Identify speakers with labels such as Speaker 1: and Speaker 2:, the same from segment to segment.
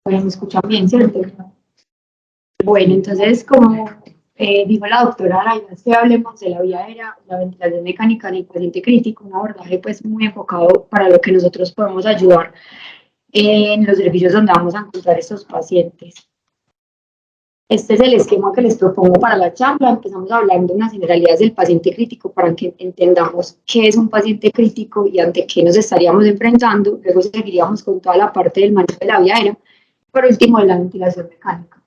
Speaker 1: Bueno, me escuchan bien, ¿cierto? Bueno, entonces, como dijo la doctora Araida, que hablemos de la vía aérea, la ventilación mecánica en el paciente crítico, un abordaje pues muy enfocado para lo que nosotros podemos ayudar en los servicios donde vamos a encontrar estos pacientes. Este es el esquema que les propongo para la charla. Empezamos hablando de unas generalidades del paciente crítico para que entendamos qué es un paciente crítico y ante qué nos estaríamos enfrentando. Luego seguiríamos con toda la parte del manejo de la vía aérea. Por último, de la ventilación mecánica.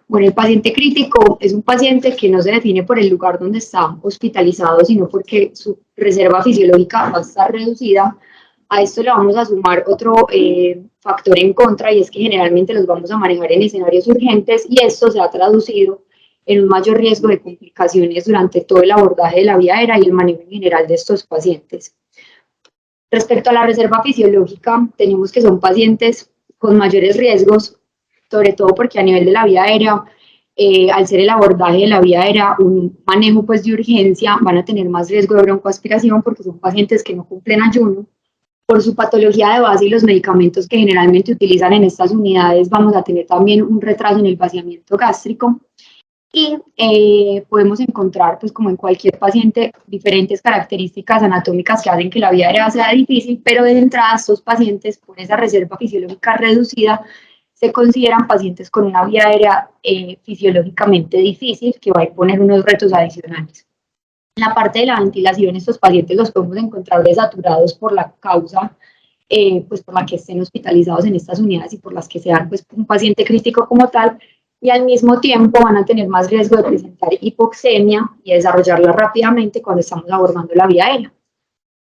Speaker 1: Bueno, el paciente crítico es un paciente que no se define por el lugar donde está hospitalizado, sino porque su reserva fisiológica va a estar reducida. A esto le vamos a sumar otro factor en contra, y es que generalmente los vamos a manejar en escenarios urgentes, y esto se ha traducido en un mayor riesgo de complicaciones durante todo el abordaje de la vía aérea y el manejo en general de estos pacientes. Respecto a la reserva fisiológica, tenemos que son pacientes con mayores riesgos, sobre todo porque a nivel de la vía aérea, al ser el abordaje de la vía aérea un manejo pues de urgencia, van a tener más riesgo de broncoaspiración porque son pacientes que no cumplen ayuno. Por su patología de base y los medicamentos que generalmente utilizan en estas unidades, vamos a tener también un retraso en el vaciamiento gástrico. Y podemos encontrar, pues como en cualquier paciente, diferentes características anatómicas que hacen que la vía aérea sea difícil, pero de entrada estos pacientes con esa reserva fisiológica reducida se consideran pacientes con una vía aérea fisiológicamente difícil, que va a imponer unos retos adicionales. En la parte de la ventilación, estos pacientes los podemos encontrar desaturados por la causa, pues por la que estén hospitalizados en estas unidades y por las que sean pues un paciente crítico como tal, y al mismo tiempo van a tener más riesgo de presentar hipoxemia y desarrollarla rápidamente cuando estamos abordando la vía aérea.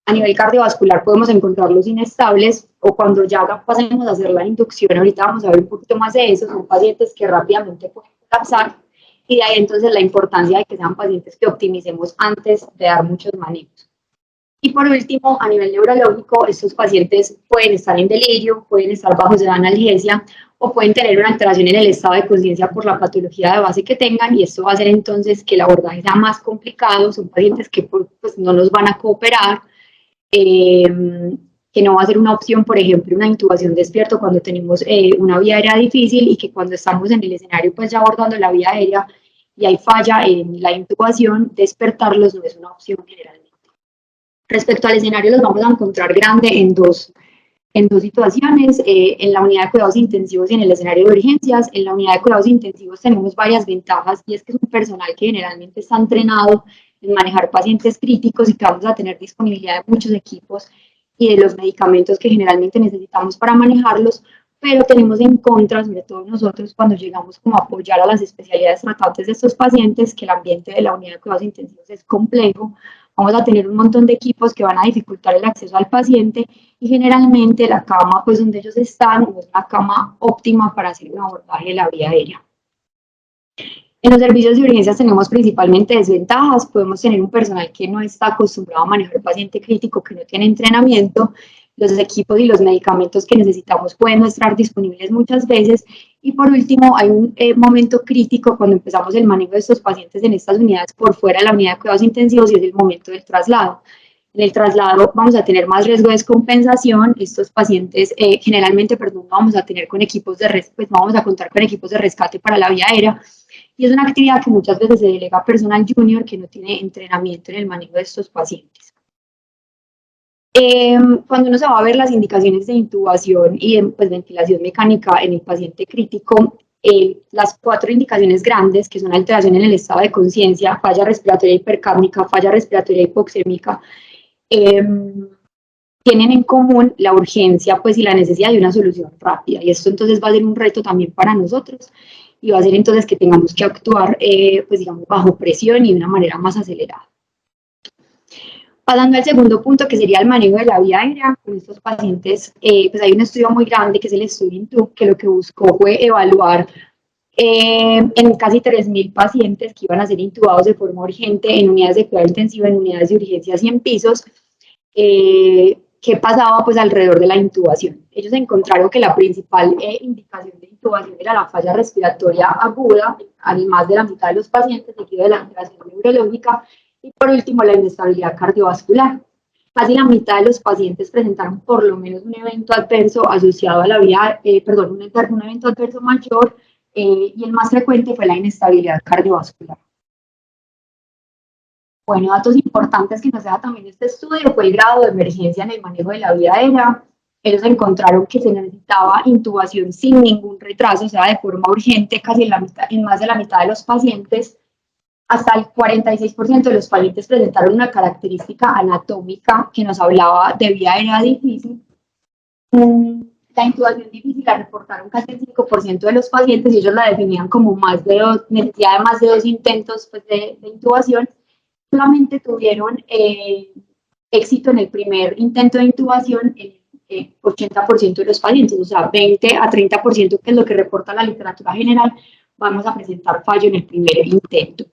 Speaker 1: A nivel cardiovascular podemos encontrarlos inestables, o cuando ya pasemos a hacer la inducción, ahorita vamos a ver un poquito más de eso, son pacientes que rápidamente pueden colapsar, y de ahí entonces la importancia de que sean pacientes que optimicemos antes de dar muchos manejos. Y por último, a nivel neurológico, estos pacientes pueden estar en delirio, pueden estar bajo de analgesia, o pueden tener una alteración en el estado de conciencia por la patología de base que tengan, y esto va a hacer entonces que el abordaje sea más complicado. Son pacientes que pues, no nos van a cooperar, que no va a ser una opción, por ejemplo, una intubación despierto cuando tenemos una vía aérea difícil, y que cuando estamos en el escenario pues ya abordando la vía aérea y hay falla en la intubación, despertarlos no es una opción generalmente. Respecto al escenario, los vamos a encontrar grande en dos situaciones, en la unidad de cuidados intensivos y en el escenario de urgencias. En la unidad de cuidados intensivos tenemos varias ventajas, y es que es un personal que generalmente está entrenado en manejar pacientes críticos y que vamos a tener disponibilidad de muchos equipos y de los medicamentos que generalmente necesitamos para manejarlos, pero tenemos en contra, sobre todo nosotros, cuando llegamos como a apoyar a las especialidades tratantes de estos pacientes, que el ambiente de la unidad de cuidados intensivos es complejo. Vamos a tener un montón de equipos que van a dificultar el acceso al paciente, y generalmente la cama pues donde ellos están no es una cama óptima para hacer un abordaje de la vía aérea. En los servicios de urgencias tenemos principalmente desventajas. Podemos tener un personal que no está acostumbrado a manejar paciente crítico, que no tiene entrenamiento. Los equipos y los medicamentos que necesitamos pueden no estar disponibles muchas veces. Y por último, hay un momento crítico cuando empezamos el manejo de estos pacientes en estas unidades por fuera de la unidad de cuidados intensivos, y es el momento del traslado. En el traslado vamos a tener más riesgo de descompensación. Estos pacientes generalmente, no vamos a tener con equipos de pues vamos a contar con equipos de rescate para la vía aérea, y es una actividad que muchas veces se delega a personal junior que no tiene entrenamiento en el manejo de estos pacientes. Cuando uno se va a ver las indicaciones de intubación y de pues, ventilación mecánica en el paciente crítico, las 4 indicaciones grandes, que son alteración en el estado de conciencia, falla respiratoria hipercápnica, falla respiratoria hipoxémica, tienen en común la urgencia pues, y la necesidad de una solución rápida, y esto entonces va a ser un reto también para nosotros, y va a ser entonces que tengamos que actuar pues digamos bajo presión y de una manera más acelerada. Pasando al segundo punto, que sería el manejo de la vía aérea con estos pacientes, pues hay un estudio muy grande que es el estudio INTUB, que lo que buscó fue evaluar en casi 3.000 pacientes que iban a ser intubados de forma urgente en unidades de cuidado intensivo, en unidades de urgencias y en pisos, qué pasaba pues alrededor de la intubación. Ellos encontraron que la principal indicación de intubación era la falla respiratoria aguda en más de la mitad de los pacientes, seguido de la alteración neurológica, y por último la inestabilidad cardiovascular. Casi la mitad de los pacientes presentaron por lo menos un evento adverso asociado a la vía, un evento adverso mayor, y el más frecuente fue la inestabilidad cardiovascular. Bueno, datos importantes que nos deja también este estudio fue el grado de emergencia en el manejo de la vía aérea. Ellos encontraron que se necesitaba intubación sin ningún retraso, o sea, de forma urgente, casi en más de la mitad de los pacientes. Hasta el 46% de los pacientes presentaron una característica anatómica que nos hablaba de vía aérea difícil. La intubación difícil la reportaron casi el 5% de los pacientes y ellos la definían como necesidad de más de 2 intentos pues, de intubación. Solamente tuvieron éxito en el primer intento de intubación el 80% de los pacientes, o sea, 20 a 30%, que es lo que reporta la literatura general, vamos a presentar fallo en el primer intento.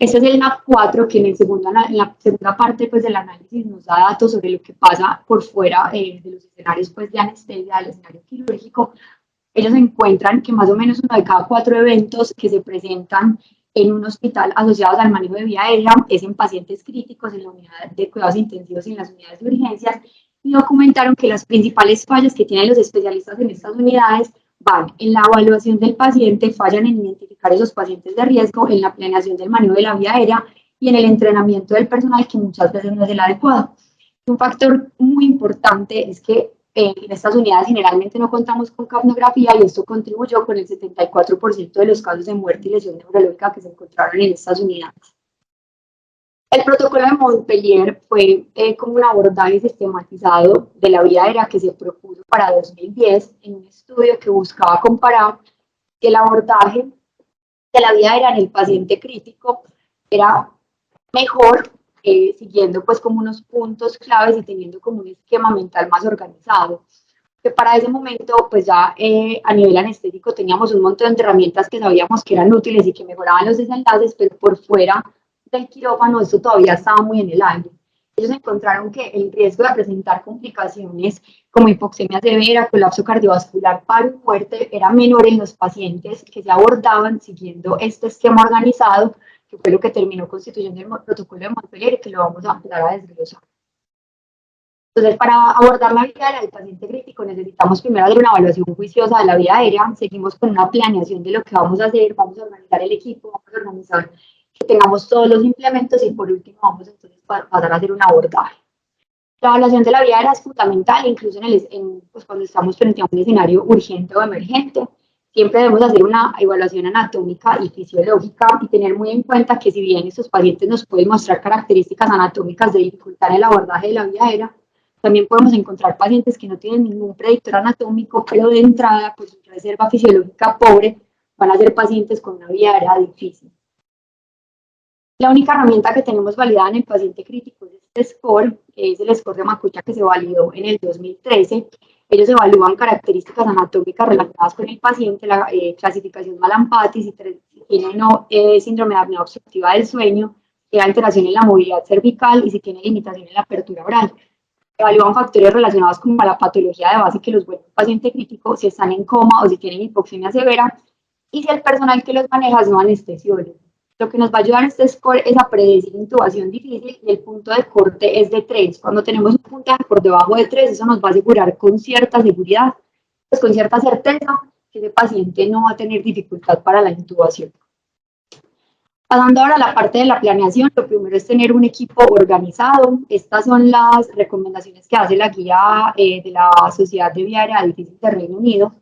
Speaker 1: Este es el NAP4, que en la segunda parte pues, del análisis nos da datos sobre lo que pasa por fuera de los escenarios pues, de anestesia, del escenario quirúrgico. Ellos encuentran que más o menos uno de cada 4 eventos que se presentan en un hospital asociados al manejo de vía aérea es en pacientes críticos en la unidad de cuidados intensivos y en las unidades de urgencias, y documentaron que las principales fallas que tienen los especialistas en estas unidades van en la evaluación del paciente, fallan en identificar esos pacientes de riesgo, en la planeación del manejo de la vía aérea y en el entrenamiento del personal, que muchas veces no es el adecuado. Un factor muy importante es que en estas unidades generalmente no contamos con capnografía, y esto contribuyó con el 74% de los casos de muerte y lesión neurológica que se encontraron en estas unidades. El protocolo de Montpellier fue como un abordaje sistematizado de la vía aérea que se propuso para 2010 en un estudio que buscaba comparar que el abordaje de la vía aérea en el paciente crítico era mejor, siguiendo pues como unos puntos claves y teniendo como un esquema mental más organizado. Que para ese momento, pues ya a nivel anestésico teníamos un montón de herramientas que sabíamos que eran útiles y que mejoraban los desenlaces, pero por fuera del quirófano esto todavía estaba muy en el aire. Ellos encontraron que el riesgo de presentar complicaciones como hipoxemia severa, colapso cardiovascular, paro y muerte era menor en los pacientes que se abordaban siguiendo este esquema organizado, que fue lo que terminó constituyendo el protocolo de Montpellier, y que lo vamos a empezar a desglosar. Entonces, para abordar la vía aérea del paciente crítico necesitamos primero hacer una evaluación juiciosa de la vía aérea, seguimos con una planeación de lo que vamos a hacer, vamos a organizar el equipo, vamos a organizar que tengamos todos los implementos, y por último vamos entonces a pasar a hacer un abordaje. La evaluación de la vía aérea es fundamental, incluso pues cuando estamos frente a un escenario urgente o emergente. Siempre debemos hacer una evaluación anatómica y fisiológica y tener muy en cuenta que si bien estos pacientes nos pueden mostrar características anatómicas de dificultad en el abordaje de la vía aérea, también podemos encontrar pacientes que no tienen ningún predictor anatómico, pero de entrada, pues su reserva fisiológica pobre, van a ser pacientes con una vía aérea difícil. La única herramienta que tenemos validada en el paciente crítico es este score, que es el score de Macucha, que se validó en el 2013. Ellos evalúan características anatómicas relacionadas con el paciente, la clasificación Malampati, si tiene o no síndrome de apnea obstructiva del sueño, si tiene alteración en la movilidad cervical y si tiene limitación en la apertura oral. Evalúan factores relacionados con la patología de base que los vuelve paciente crítico, si están en coma o si tienen hipoxemia severa, y si el personal que los maneja es no anestesiólogo. Lo que nos va a ayudar este score es a predecir intubación difícil, y el punto de corte es de 3. Cuando tenemos un puntaje por debajo de 3, eso nos va a asegurar con cierta seguridad, pues con cierta certeza, que ese paciente no va a tener dificultad para la intubación. Pasando ahora a la parte de la planeación, lo primero es tener un equipo organizado. Estas son las recomendaciones que hace la guía de la Sociedad de Vía Aérea Difícil de Reino Unido.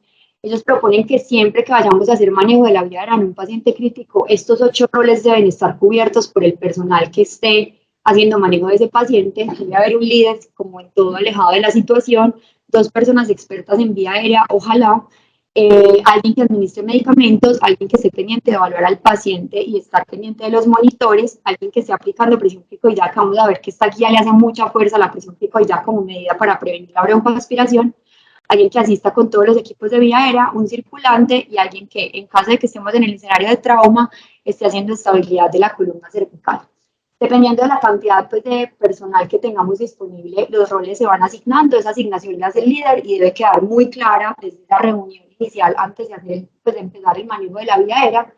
Speaker 1: Ellos proponen que siempre que vayamos a hacer manejo de la vía aérea en un paciente crítico, estos 8 roles deben estar cubiertos por el personal que esté haciendo manejo de ese paciente. Debe haber un líder, como en todo, alejado de la situación, 2 personas expertas en vía aérea, ojalá, alguien que administre medicamentos, alguien que esté pendiente de evaluar al paciente y estar pendiente de los monitores, alguien que esté aplicando presión picoidal, que vamos a ver que esta guía le hace mucha fuerza a la presión picoidal como medida para prevenir la broncoaspiración, alguien que asista con todos los equipos de vía aérea, un circulante y alguien que, en caso de que estemos en el escenario de trauma, esté haciendo estabilidad de la columna cervical. Dependiendo de la cantidad pues, de personal que tengamos disponible, los roles se van asignando. Esa asignación la hace el líder y debe quedar muy clara desde la reunión inicial antes de, pues, de empezar el manejo de la vía aérea,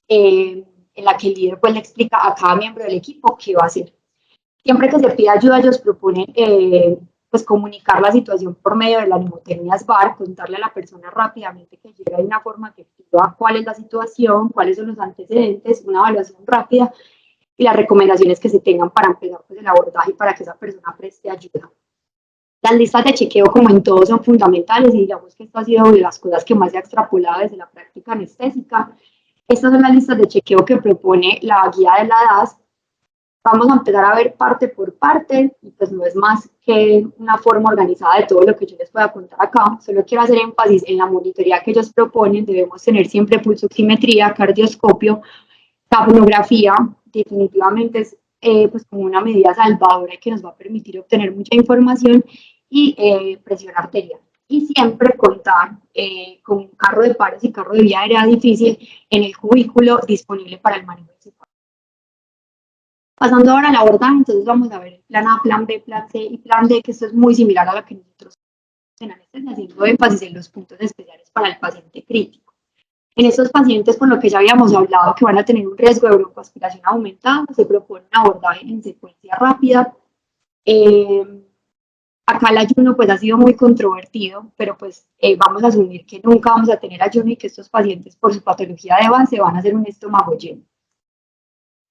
Speaker 1: en la que el líder pues, le explica a cada miembro del equipo qué va a hacer. Siempre que se pide ayuda, ellos proponen pues comunicar la situación por medio de la mnemotecnia SBAR, contarle a la persona rápidamente que llega de una forma efectiva cuál es la situación, cuáles son los antecedentes, una evaluación rápida y las recomendaciones que se tengan para empezar pues, el abordaje y para que esa persona preste ayuda. Las listas de chequeo, como en todo, son fundamentales y digamos que esto ha sido de las cosas que más se ha extrapolado desde la práctica anestésica. Estas son las listas de chequeo que propone la guía de la DAS. Vamos a empezar a ver parte por parte y pues no es más que una forma organizada de todo lo que yo les pueda contar acá. Solo quiero hacer énfasis en la monitoría que ellos proponen. Debemos tener siempre pulsoximetría, cardioscopio, capnografía. Definitivamente es pues como una medida salvadora que nos va a permitir obtener mucha información y presión arterial. Y siempre contar con un carro de paros y carro de vía aérea difícil en el cubículo disponible para el manejo de ese. Pasando ahora al abordaje, entonces vamos a ver el plan A, plan B, plan C y plan D, que esto es muy similar a lo que nosotros en anestesia, haciendo énfasis en los puntos especiales para el paciente crítico. En estos pacientes, con lo que ya habíamos hablado, que van a tener un riesgo de broncoaspiración aumentado, se propone un abordaje en secuencia rápida. Acá el ayuno pues ha sido muy controvertido, pero pues vamos a asumir que nunca vamos a tener ayuno y que estos pacientes por su patología de base van a hacer un estómago lleno.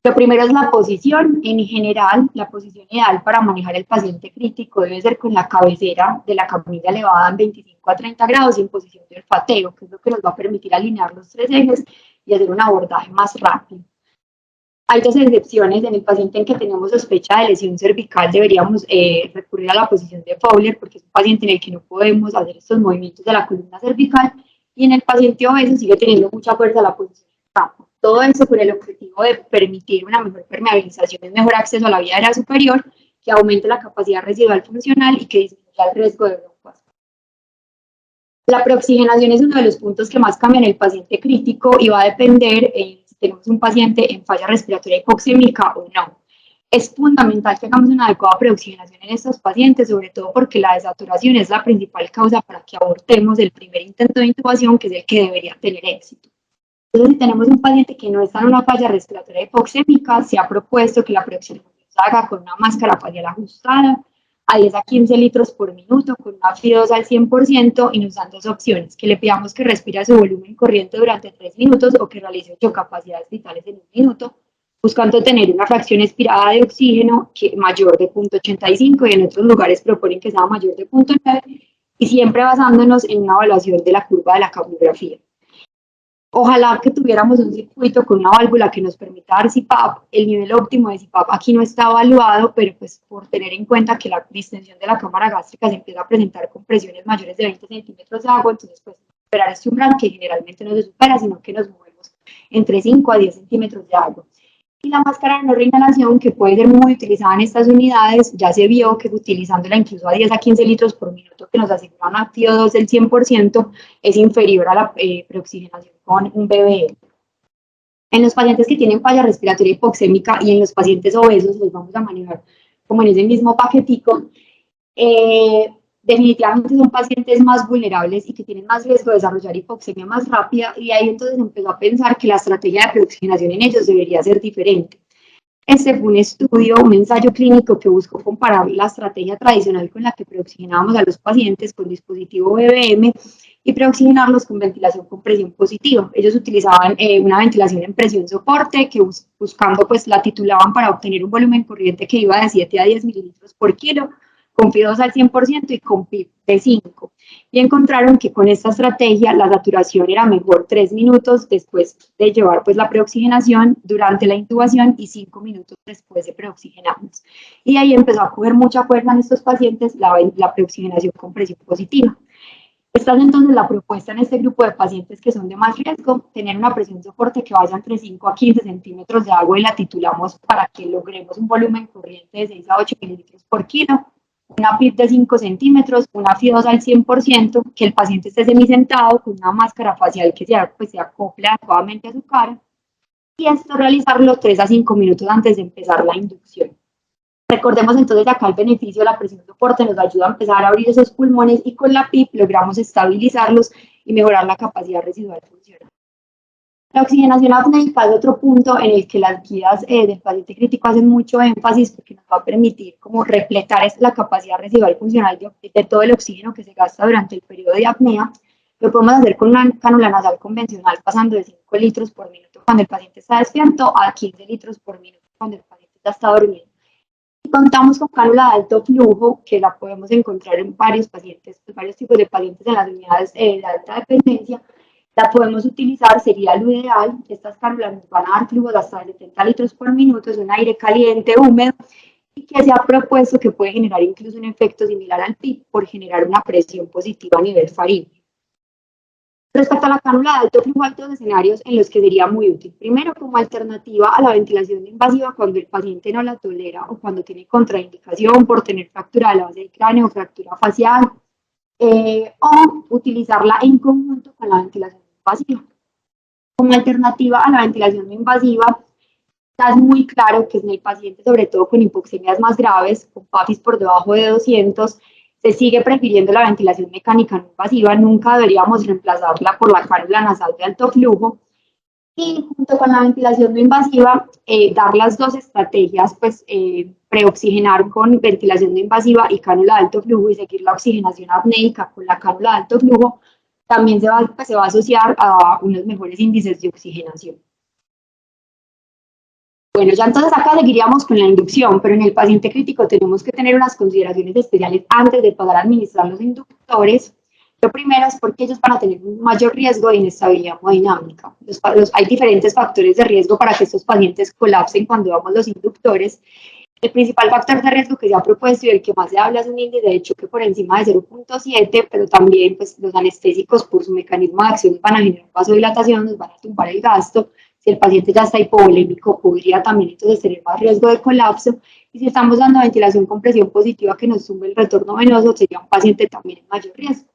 Speaker 1: Lo primero es la posición. En general, la posición ideal para manejar el paciente crítico debe ser con la cabecera de la camilla elevada en 25 a 30 grados y en posición de olfateo, que es lo que nos va a permitir alinear los tres ejes y hacer un abordaje más rápido. Hay dos excepciones. En el paciente en que tenemos sospecha de lesión cervical deberíamos recurrir a la posición de Fowler porque es un paciente en el que no podemos hacer estos movimientos de la columna cervical, y en el paciente obeso sigue teniendo mucha fuerza la posición de campo. Todo eso con el objetivo de permitir una mejor permeabilización y mejor acceso a la vía aérea superior, que aumente la capacidad residual funcional y que disminuya el riesgo de broncoaspiración. La preoxigenación es uno de los puntos que más cambia en el paciente crítico y va a depender si tenemos un paciente en falla respiratoria hipoxémica o no. Es fundamental que hagamos una adecuada preoxigenación en estos pacientes, sobre todo porque la desaturación es la principal causa para que abortemos el primer intento de intubación, que es el que debería tener éxito. Entonces, si tenemos un paciente que no está en una falla respiratoria hipoxémica, se ha propuesto que la preoxigenación se haga con una máscara facial ajustada a 10 a 15 litros por minuto, con una FI2 al 100%, y nos dan dos opciones: que le pidamos que respire a su volumen corriente durante 3 minutos o que realice 8 capacidades vitales en 1 minuto, buscando tener una fracción expirada de oxígeno mayor de 0.85, y en otros lugares proponen que sea mayor de 0.9, y siempre basándonos en una evaluación de la curva de la capnografía. Ojalá que tuviéramos un circuito con una válvula que nos permita dar CPAP. El nivel óptimo de CPAP aquí no está evaluado, pero pues por tener en cuenta que la distensión de la cámara gástrica se empieza a presentar con presiones mayores de 20 centímetros de agua, entonces pues esperar este umbral que generalmente no se supera, sino que nos movemos entre 5 a 10 centímetros de agua. Y la máscara de no reinhalación, que puede ser muy utilizada en estas unidades, ya se vio que utilizándola incluso a 10 a 15 litros por minuto, que nos asegura una FiO2 del 100%, es inferior a la preoxigenación con un BBL. En los pacientes que tienen falla respiratoria hipoxémica y en los pacientes obesos, los vamos a manejar como en ese mismo paquetico. Definitivamente son pacientes más vulnerables y que tienen más riesgo de desarrollar hipoxemia más rápida, y ahí entonces empezó a pensar que la estrategia de preoxigenación en ellos debería ser diferente. Este fue un estudio, un ensayo clínico que buscó comparar la estrategia tradicional con la que preoxigenábamos a los pacientes con dispositivo BBM y preoxigenarlos con ventilación con presión positiva. Ellos utilizaban una ventilación en presión soporte que buscando pues la titulaban para obtener un volumen corriente que iba de 7 a 10 mililitros por kilo, con FI2 al 100% y con PIB de 5. Y encontraron que con esta estrategia la saturación era mejor 3 minutos después de llevar pues la preoxigenación, durante la intubación y 5 minutos después de preoxigenarnos. Y ahí empezó a coger mucha fuerza en estos pacientes la preoxigenación con presión positiva. Esta es entonces la propuesta en este grupo de pacientes que son de más riesgo: tener una presión soporte que vaya entre 5 a 15 centímetros de agua y la titulamos para que logremos un volumen corriente de 6 a 8 mililitros por kilo, una PIB de 5 centímetros, una FI2 al 100%, que el paciente esté semisentado con una máscara facial que se acople adecuadamente a su cara, y esto realizarlo 3 a 5 minutos antes de empezar la inducción. Recordemos entonces acá el beneficio de la presión soporte: nos ayuda a empezar a abrir esos pulmones y con la PIB logramos estabilizarlos y mejorar la capacidad residual funcional. La oxigenación apneica es otro punto en el que las guías del paciente crítico hacen mucho énfasis porque nos va a permitir como repletar la capacidad residual funcional de todo el oxígeno que se gasta durante el periodo de apnea. Lo podemos hacer con una cánula nasal convencional pasando de 5 litros por minuto cuando el paciente está despierto a 15 litros por minuto cuando el paciente ya está dormido. Y contamos con cánula de alto flujo que la podemos encontrar en varios pacientes, pues varios tipos de pacientes en las unidades de alta dependencia. La podemos utilizar, sería lo ideal. Estas cánulas nos van a dar flujos hasta 70 litros por minuto, es un aire caliente, húmedo, y que se ha propuesto que puede generar incluso un efecto similar al PIP por generar una presión positiva a nivel faríngeo. Respecto a la cánula de alto flujo, hay dos escenarios en los que sería muy útil. Primero, como alternativa a la ventilación invasiva cuando el paciente no la tolera o cuando tiene contraindicación por tener fractura de la base del cráneo o fractura facial, o utilizarla en conjunto con la ventilación invasiva. Como alternativa a la ventilación no invasiva, está muy claro que en el paciente, sobre todo con hipoxemias más graves, con PAFIs por debajo de 200, se sigue prefiriendo la ventilación mecánica no invasiva, nunca deberíamos reemplazarla por la cánula nasal de alto flujo. Y junto con la ventilación no invasiva, dar las dos estrategias, pues preoxigenar con ventilación no invasiva y cánula de alto flujo y seguir la oxigenación apneica con la cánula de alto flujo, también se va a asociar a unos mejores índices de oxigenación. Bueno, ya entonces acá seguiríamos con la inducción, pero en el paciente crítico tenemos que tener unas consideraciones especiales antes de pasar a administrar los inductores. Lo primero es porque ellos van a tener un mayor riesgo de inestabilidad hemodinámica. Hay diferentes factores de riesgo para que estos pacientes colapsen cuando damos los inductores. El principal factor de riesgo que se ha propuesto y el que más se habla es un índice de choque por encima de 0.7, pero también pues, los anestésicos por su mecanismo de acción van a generar vasodilatación, nos van a tumbar el gasto. Si el paciente ya está hipovolémico, podría también entonces tener más riesgo de colapso. Y si estamos dando ventilación con presión positiva que nos tumbe el retorno venoso, sería un paciente también en mayor riesgo.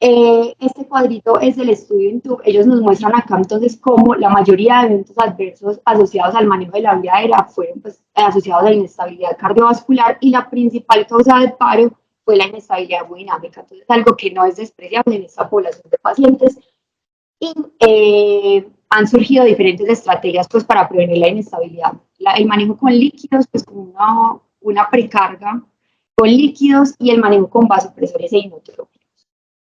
Speaker 1: Este cuadrito es del estudio INTUB. Ellos nos muestran acá entonces cómo la mayoría de eventos adversos asociados al manejo de la vía aérea fueron pues, asociados a la inestabilidad cardiovascular y la principal causa del paro fue la inestabilidad hemodinámica. Entonces, algo que no es despreciable en esta población de pacientes. Y han surgido diferentes estrategias pues, para prevenir la inestabilidad. El manejo con líquidos, pues como una precarga con líquidos y el manejo con vasopresores e inotrópicos.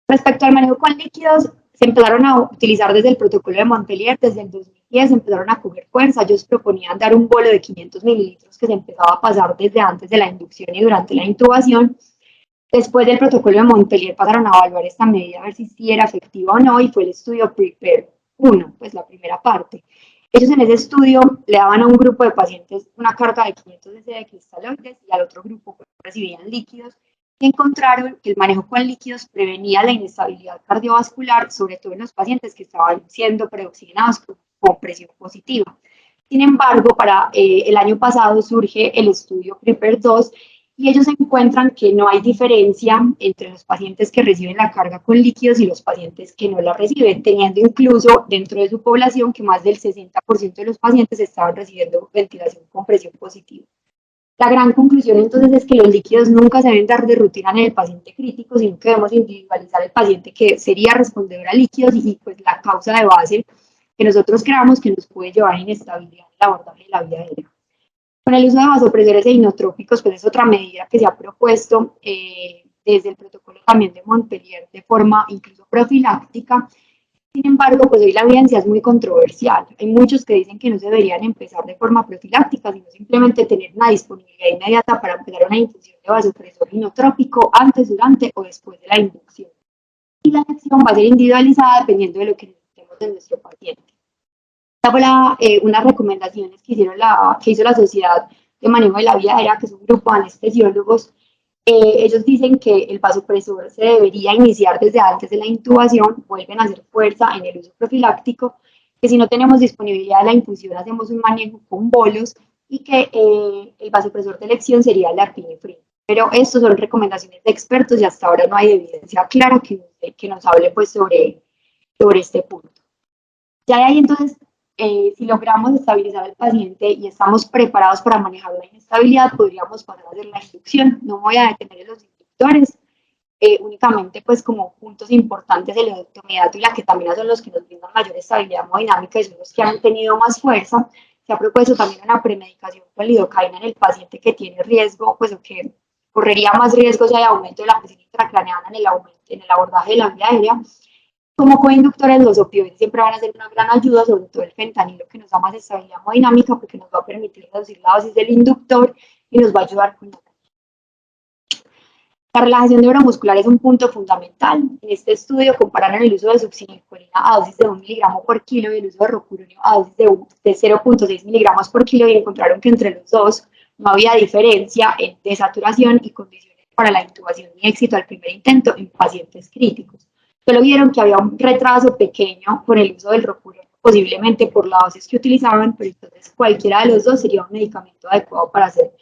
Speaker 1: Respecto al manejo con líquidos, se empezaron a utilizar desde el protocolo de Montpellier, desde el 2010, empezaron a coger fuerza. Ellos proponían dar un bolo de 500 mililitros que se empezaba a pasar desde antes de la inducción y durante la intubación. Después del protocolo de Montpellier pasaron a evaluar esta medida, a ver si era efectiva o no, y fue el estudio PREPARE 1, pues la primera parte. Ellos en ese estudio le daban a un grupo de pacientes una carga de 500 cc de cristaloides y al otro grupo pues, recibían líquidos y encontraron que el manejo con líquidos prevenía la inestabilidad cardiovascular, sobre todo en los pacientes que estaban siendo preoxigenados con presión positiva. Sin embargo, para el año pasado surge el estudio PREPARE 2 y ellos encuentran que no hay diferencia entre los pacientes que reciben la carga con líquidos y los pacientes que no la reciben, teniendo incluso dentro de su población que más del 60% de los pacientes estaban recibiendo ventilación con presión positiva. La gran conclusión entonces es que los líquidos nunca se deben dar de rutina en el paciente crítico, sino que debemos individualizar el paciente que sería respondedor a líquidos y pues la causa de base que nosotros creamos que nos puede llevar a inestabilidad en el abordaje de la vía aérea. Con el uso de vasopresores e inotrópicos, pues es otra medida que se ha propuesto desde el protocolo también de Montpellier de forma incluso profiláctica. Sin embargo, pues hoy la evidencia es muy controversial. Hay muchos que dicen que no se deberían empezar de forma profiláctica, sino simplemente tener una disponibilidad inmediata para empezar una infusión de vasopresor inotrópico antes, durante o después de la inducción. Y la elección va a ser individualizada dependiendo de lo que necesitemos de nuestro paciente. Esta fue unas recomendaciones que hizo la Sociedad de Manejo de la Vía Aérea, que es un grupo de anestesiólogos. Ellos dicen que el vasopresor se debería iniciar desde antes de la intubación, vuelven a hacer fuerza en el uso profiláctico, que si no tenemos disponibilidad de la infusión hacemos un manejo con bolos y que el vasopresor de elección sería el epinefrina. Pero estas son recomendaciones de expertos y hasta ahora no hay evidencia clara que nos hable pues, sobre este punto. Ya de ahí entonces, si logramos estabilizar al paciente y estamos preparados para manejar la inestabilidad, podríamos pasar a hacer la inducción. No me voy a detener en los inductores, únicamente pues como puntos importantes el odotomidato y la ketamina son los que nos brindan mayor estabilidad hemodinámica y son los que han tenido más fuerza. Se ha propuesto también una premedicación con lidocaína en el paciente que tiene riesgo, pues o que correría más riesgo si hay aumento de la presión intracraneana en el abordaje de la vía aérea. Como coinductores, los opioides siempre van a ser una gran ayuda, sobre todo el fentanilo, que nos da más estabilidad hemodinámica porque nos va a permitir reducir la dosis del inductor y nos va a ayudar con la relajación neuromuscular. Es un punto fundamental. En este estudio compararon el uso de succinilcolina a dosis de 1 miligramo por kilo y el uso de rocuronio a dosis de 0,6 miligramos por kilo y encontraron que entre los dos no había diferencia en desaturación y condiciones para la intubación ni éxito al primer intento en pacientes críticos. Solo vieron que había un retraso pequeño por el uso del rocuronio, posiblemente por la dosis que utilizaban, pero entonces cualquiera de los dos sería un medicamento adecuado para hacer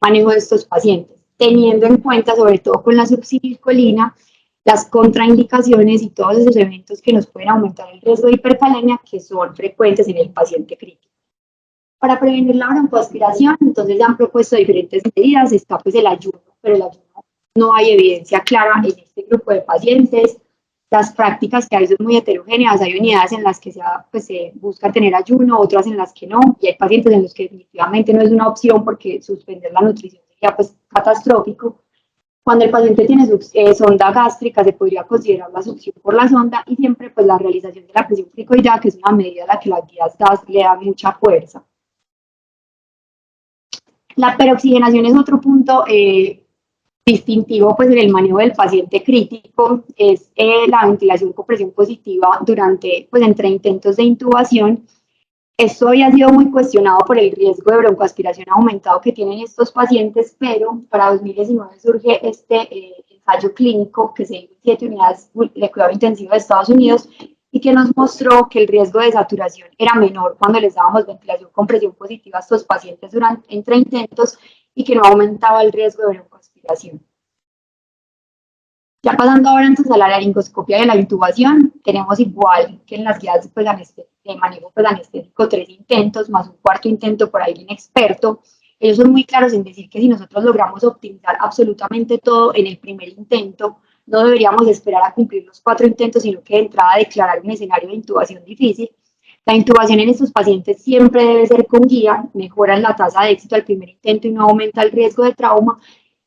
Speaker 1: manejo de estos pacientes, teniendo en cuenta, sobre todo con la succinilcolina, las contraindicaciones y todos esos eventos que nos pueden aumentar el riesgo de hipercalemia que son frecuentes en el paciente crítico. Para prevenir la broncoaspiración, entonces se han propuesto diferentes medidas, está pues el ayuno, pero el ayuno no hay evidencia clara en este grupo de pacientes. Las prácticas que hay son muy heterogéneas, hay unidades en las que se busca tener ayuno, otras en las que no, y hay pacientes en los que definitivamente no es una opción porque suspender la nutrición sería pues catastrófico. Cuando el paciente tiene sonda gástrica, se podría considerar la succión por la sonda y siempre pues la realización de la presión cricoidea, que es una medida a la que las guías DAS le dan mucha fuerza. La peroxigenación es otro punto distintivo pues, en el manejo del paciente crítico, es la ventilación con presión positiva durante, pues, entre intentos de intubación. Esto había sido muy cuestionado por el riesgo de broncoaspiración aumentado que tienen estos pacientes, pero para 2019 surge este ensayo clínico que se hizo en 7 unidades de cuidado intensivo de Estados Unidos y que nos mostró que el riesgo de saturación era menor cuando les dábamos ventilación con presión positiva a estos pacientes entre intentos y que no aumentaba el riesgo de broncoaspiración. Ya pasando ahora entonces a la laringoscopia y a la intubación, tenemos igual que en las guías pues, de manejo pues, anestésico 3 intentos más un cuarto intento por alguien experto. Ellos son muy claros en decir que si nosotros logramos optimizar absolutamente todo en el primer intento, no deberíamos esperar a cumplir los 4 intentos, sino que de entrada declarar un escenario de intubación difícil. La intubación en estos pacientes siempre debe ser con guía, mejora la tasa de éxito al primer intento y no aumenta el riesgo de trauma,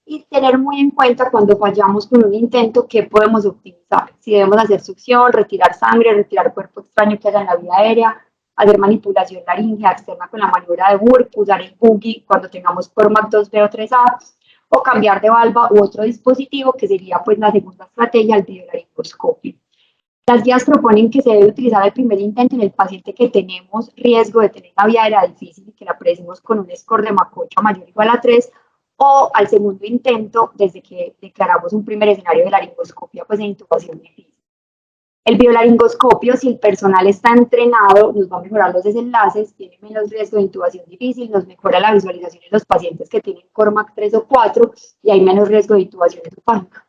Speaker 1: y tener muy en cuenta cuando fallamos con un intento que podemos optimizar. Si debemos hacer succión, retirar sangre, retirar cuerpo extraño que haya en la vía aérea, hacer manipulación laríngea externa con la maniobra de Burke, usar el buggy cuando tengamos Cormac 2B o 3A, o cambiar de valva u otro dispositivo, que sería pues la segunda estrategia, el videolaringoscopio. Las guías proponen que se debe utilizar el primer intento en el paciente que tenemos riesgo de tener una vía aérea difícil y que la predecimos con un score de MAC8 mayor o igual a 3, o al segundo intento desde que declaramos un primer escenario de laringoscopia pues en intubación difícil. El biolaringoscopio, si el personal está entrenado, nos va a mejorar los desenlaces, tiene menos riesgo de intubación difícil, nos mejora la visualización en los pacientes que tienen Cormac 3 o 4 y hay menos riesgo de intubación esofágica.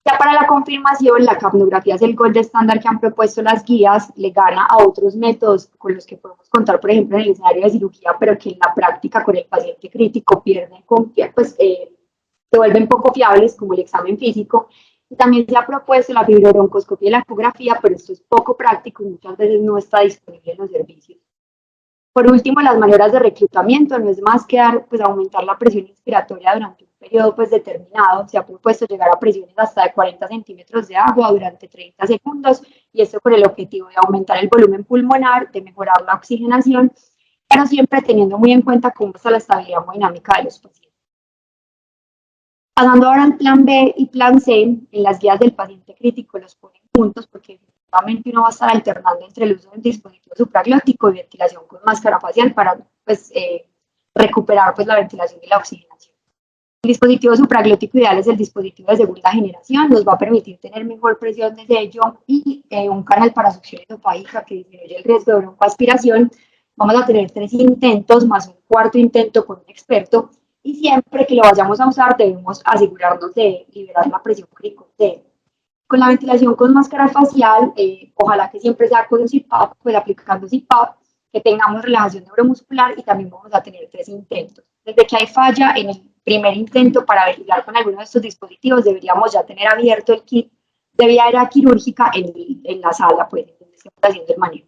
Speaker 1: Ya para la confirmación, la capnografía es el gold estándar que han propuesto las guías, le gana a otros métodos con los que podemos contar, por ejemplo, en el escenario de cirugía, pero que en la práctica con el paciente crítico pierden, pues, se vuelven poco fiables, como el examen físico. Y también se ha propuesto la fibrobroncoscopia y la ecografía, pero esto es poco práctico y muchas veces no está disponible en los servicios. Por último, las maniobras de reclutamiento no es más que pues, aumentar la presión inspiratoria durante un periodo pues, determinado. Se ha propuesto llegar a presiones hasta de 40 centímetros de agua durante 30 segundos y esto con el objetivo de aumentar el volumen pulmonar, de mejorar la oxigenación, pero siempre teniendo muy en cuenta cómo está la estabilidad hemodinámica de los pacientes. Pasando ahora al plan B y plan C, en las guías del paciente crítico los ponen juntos porque uno va a estar alternando entre el uso del dispositivo supraglótico y ventilación con máscara facial para pues, recuperar pues, la ventilación y la oxigenación. El dispositivo supraglótico ideal es el dispositivo de segunda generación, nos va a permitir tener mejor presión de sello y un canal para succión esofágica que disminuye el riesgo de broncoaspiración. Vamos a tener 3 intentos más un cuarto intento con un experto y siempre que lo vayamos a usar debemos asegurarnos de liberar la presión cricoidea. Con la ventilación con máscara facial, ojalá que siempre sea con CPAP, pues aplicando CPAP, que tengamos relajación neuromuscular y también vamos a tener 3 intentos. Desde que hay falla en el primer intento para ventilar con alguno de estos dispositivos, deberíamos ya tener abierto el kit de vía aérea quirúrgica en la sala, pues, donde estamos haciendo el manejo.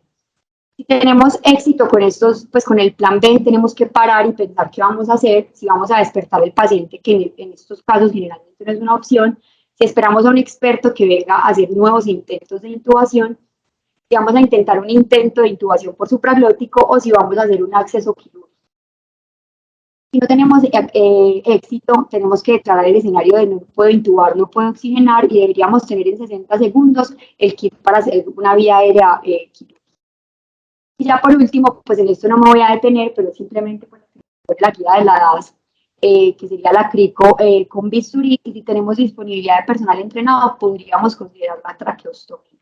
Speaker 1: Si tenemos éxito con estos, pues con el plan B, tenemos que parar y pensar qué vamos a hacer, si vamos a despertar al paciente, que en estos casos generalmente no es una opción, si esperamos a un experto que venga a hacer nuevos intentos de intubación, si vamos a intentar un intento de intubación por supraglótico o si vamos a hacer un acceso quirúrgico. Si no tenemos éxito, tenemos que declarar el escenario de no puedo intubar, no puedo oxigenar y deberíamos tener en 60 segundos el kit para hacer una vía aérea quirúrgica. Y ya por último, pues en esto no me voy a detener, pero simplemente pues, la guía de la DAS, que sería la CRICO con bisturí, y si tenemos disponibilidad de personal entrenado, podríamos considerar la traqueostomía.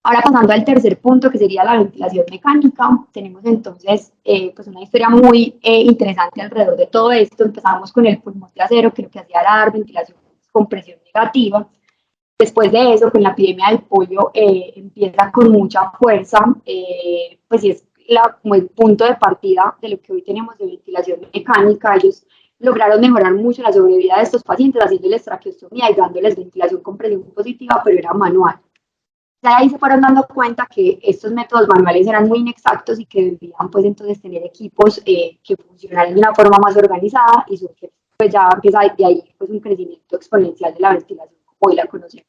Speaker 1: Ahora pasando al tercer punto, que sería la ventilación mecánica, tenemos entonces pues una historia muy interesante alrededor de todo esto. Empezamos con el pulmón de acero, que lo que hacía era dar ventilación con presión negativa. Después de eso, con la epidemia del polio, empieza con mucha fuerza, pues es como el punto de partida de lo que hoy tenemos de ventilación mecánica. Ellos lograron mejorar mucho la sobrevida de estos pacientes haciéndoles traqueostomía y dándoles ventilación con presión positiva, pero era manual. Ya ahí se fueron dando cuenta que estos métodos manuales eran muy inexactos y que debían pues entonces tener equipos que funcionaran de una forma más organizada y surge pues ya empieza de ahí pues un crecimiento exponencial de la ventilación como hoy la conocemos.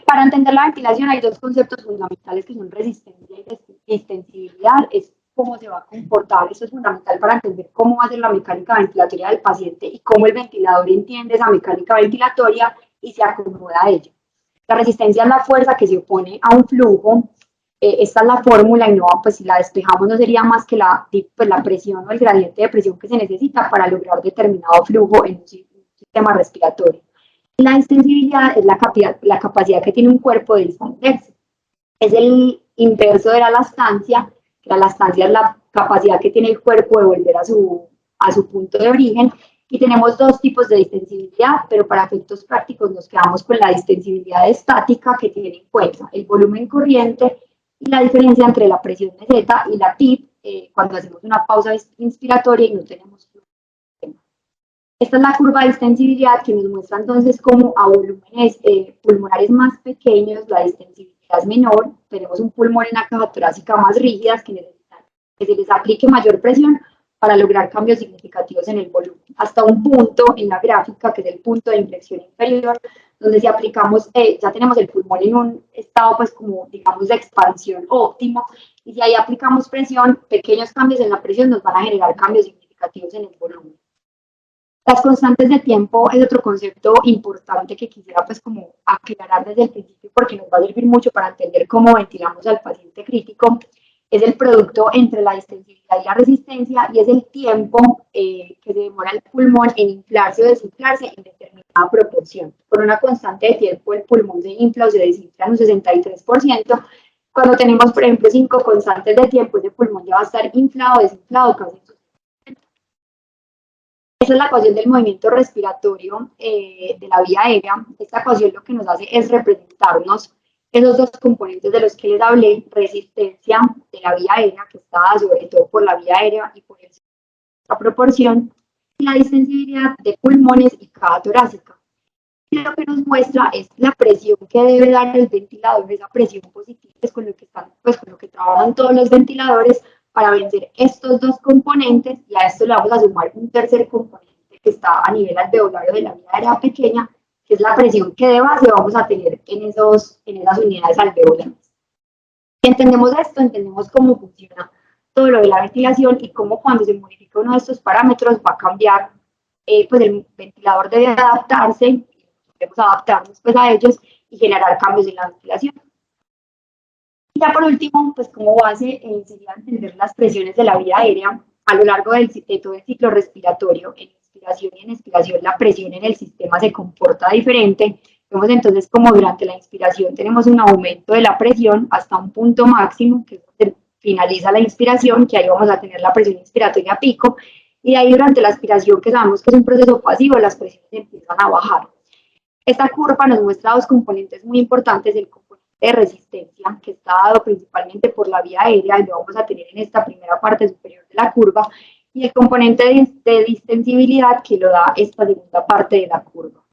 Speaker 1: Para entender la ventilación hay 2 conceptos fundamentales que son resistencia y extensibilidad, es cómo se va a comportar, eso es fundamental para entender cómo va a ser la mecánica ventilatoria del paciente y cómo el ventilador entiende esa mecánica ventilatoria y se acomoda a ella. La resistencia es la fuerza que se opone a un flujo. Esta es la fórmula y no, pues si la despejamos no sería más que pues, la presión o el gradiente de presión que se necesita para lograr determinado flujo en un sistema respiratorio. La extensibilidad es la capacidad que tiene un cuerpo de distenderse. Es el inverso de la elastancia. La elastancia es la capacidad que tiene el cuerpo de volver a su punto de origen. Y tenemos 2 tipos de distensibilidad, pero para efectos prácticos nos quedamos con la distensibilidad estática, que tiene en cuenta el volumen corriente y la diferencia entre la presión meseta y la PIP cuando hacemos una pausa inspiratoria y no tenemos flujo. Esta es la curva de distensibilidad que nos muestra entonces cómo a volúmenes pulmonares más pequeños la distensibilidad es menor. Tenemos un pulmón en la caja torácica más rígidas que necesitan que se les aplique mayor presión para lograr cambios significativos en el volumen, hasta un punto en la gráfica, que es el punto de inflexión inferior, donde si aplicamos, ya tenemos el pulmón en un estado, pues como, digamos, de expansión óptimo, y si ahí aplicamos presión, pequeños cambios en la presión nos van a generar cambios significativos en el volumen. Las constantes de tiempo es otro concepto importante que quisiera pues como aclarar desde el principio, porque nos va a servir mucho para entender cómo ventilamos al paciente crítico. Es el producto entre la distensibilidad y la resistencia, y es el tiempo que se demora el pulmón en inflarse o desinflarse en determinada proporción. Con una constante de tiempo el pulmón se infla o se desinfla en un 63%. Cuando tenemos, por ejemplo, 5 constantes de tiempo, ese pulmón ya va a estar inflado o desinflado casi. Esa es la ecuación del movimiento respiratorio de la vía aérea. Esta ecuación lo que nos hace es representarnos esos 2 componentes de los que les hablé: resistencia de la vía aérea, que está dada sobre todo por la vía aérea y por esta proporción, y la distensibilidad de pulmones y caja torácica. Y lo que nos muestra es la presión que debe dar el ventilador, esa presión positiva, es con lo que pues con lo que trabajan todos los ventiladores para vencer estos 2 componentes, y a esto le vamos a sumar un tercer componente que está a nivel alveolario de la vía aérea pequeña, que es la presión que de base vamos a tener en esas unidades alveolares. Si entendemos esto, entendemos cómo funciona todo lo de la ventilación y cómo cuando se modifica uno de estos parámetros va a cambiar, pues el ventilador debe adaptarse, debemos adaptarnos pues a ellos y generar cambios en la ventilación. Y ya por último, pues como base sería entender las presiones de la vía aérea a lo largo de todo el ciclo respiratorio. En inspiración y en expiración la presión en el sistema se comporta diferente. Vemos entonces como durante la inspiración tenemos un aumento de la presión hasta un punto máximo, que es donde finaliza la inspiración, que ahí vamos a tener la presión inspiratoria pico, y de ahí durante la expiración, que sabemos que es un proceso pasivo, las presiones empiezan a bajar. Esta curva nos muestra 2 componentes muy importantes: el componente de resistencia, que está dado principalmente por la vía aérea, y lo vamos a tener en esta primera parte superior de la curva, y el componente de distensibilidad, que lo da esta segunda parte de la curva.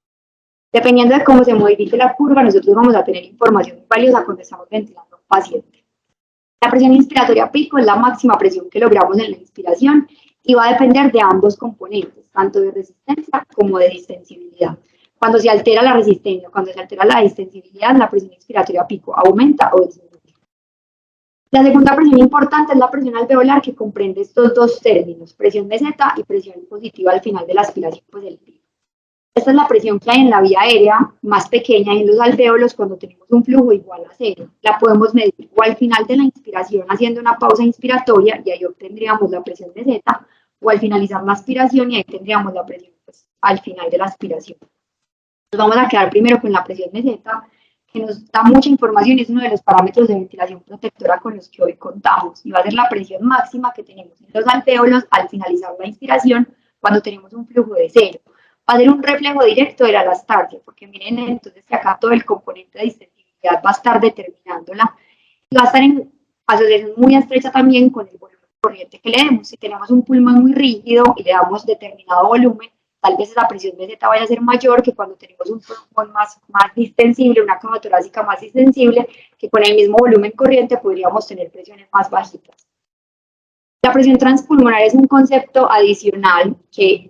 Speaker 1: Dependiendo de cómo se modifique la curva, nosotros vamos a tener información valiosa cuando estamos ventilando a un paciente. La presión inspiratoria pico es la máxima presión que logramos en la inspiración y va a depender de ambos componentes, tanto de resistencia como de distensibilidad. Cuando se altera la resistencia, cuando se altera la distensibilidad, la presión inspiratoria pico aumenta o disminuye. La segunda presión importante es la presión alveolar, que comprende estos dos términos, presión meseta y presión positiva al final de la aspiración, pues el pico. Esta es la presión que hay en la vía aérea, más pequeña en los alvéolos cuando tenemos un flujo igual a cero. La podemos medir o al final de la inspiración haciendo una pausa inspiratoria y ahí obtendríamos la presión meseta, o al finalizar la aspiración y ahí tendríamos la presión pues, al final de la aspiración. Nos vamos a quedar primero con la presión meseta, que nos da mucha información y es uno de los parámetros de ventilación protectora con los que hoy contamos. Y va a ser la presión máxima que tenemos en los alvéolos al finalizar la inspiración cuando tenemos un flujo de cero. Va a ser un reflejo directo de la elastasia, porque miren entonces que acá todo el componente de distensibilidad va a estar determinándola y va a estar en asociación muy estrecha también con el volumen corriente que le demos. Si tenemos un pulmón muy rígido y le damos determinado volumen, tal vez esa presión meseta vaya a ser mayor que cuando tenemos un pulmón más distensible, una caja torácica más distensible, que con el mismo volumen corriente podríamos tener presiones más bajitas. La presión transpulmonar es un concepto adicional que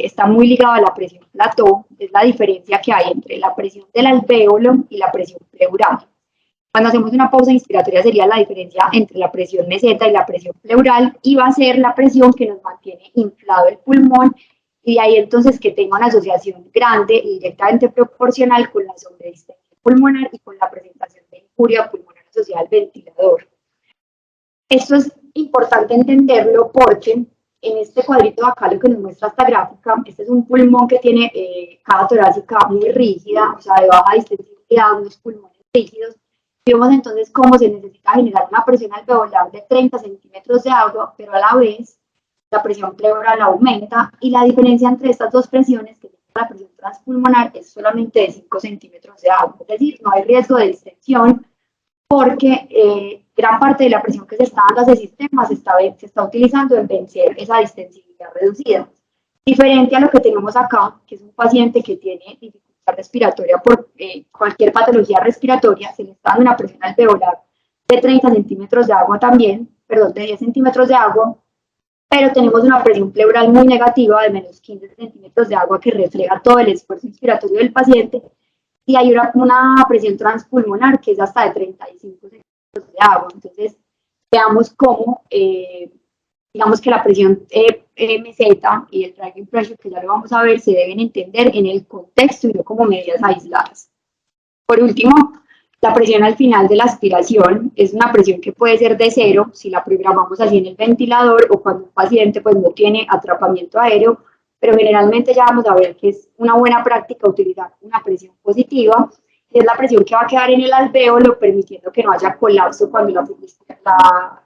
Speaker 1: está muy ligado a la presión plató, es la diferencia que hay entre la presión del alvéolo y la presión pleural. Cuando hacemos una pausa inspiratoria sería la diferencia entre la presión meseta y la presión pleural, y va a ser la presión que nos mantiene inflado el pulmón, y de ahí entonces que tenga una asociación grande y directamente proporcional con la sobredistensión pulmonar y con la presentación de injuria pulmonar asociada al ventilador. Esto es importante entenderlo porque en este cuadrito de acá lo que nos muestra esta gráfica, este es un pulmón que tiene caja torácica muy rígida, o sea, de baja distensibilidad, unos pulmones rígidos. Vemos entonces cómo se necesita generar una presión alveolar de 30 centímetros de agua, pero a la vez la presión pleural aumenta, y la diferencia entre estas dos presiones, que es la presión transpulmonar, es solamente de 5 centímetros de agua. Es decir, no hay riesgo de distensión porque gran parte de la presión que se está dando a ese sistema se está utilizando en vencer esa distensibilidad reducida. Diferente a lo que tenemos acá, que es un paciente que tiene dificultad respiratoria por cualquier patología respiratoria, se le está dando una presión alveolar de 30 centímetros de agua también, perdón, de 10 centímetros de agua, pero tenemos una presión pleural muy negativa de menos 15 centímetros de agua que refleja todo el esfuerzo inspiratorio del paciente, y hay una presión transpulmonar que es hasta de 35 centímetros de agua. Entonces, veamos cómo, digamos que la presión meseta y el driving pressure, que ya lo vamos a ver, se deben entender en el contexto y no como medidas aisladas. Por último, la presión al final de la aspiración es una presión que puede ser de cero si la programamos así en el ventilador o cuando un paciente pues, no tiene atrapamiento aéreo, pero generalmente ya vamos a ver que es una buena práctica utilizar una presión positiva, que es la presión que va a quedar en el alvéolo, permitiendo que no haya colapso cuando la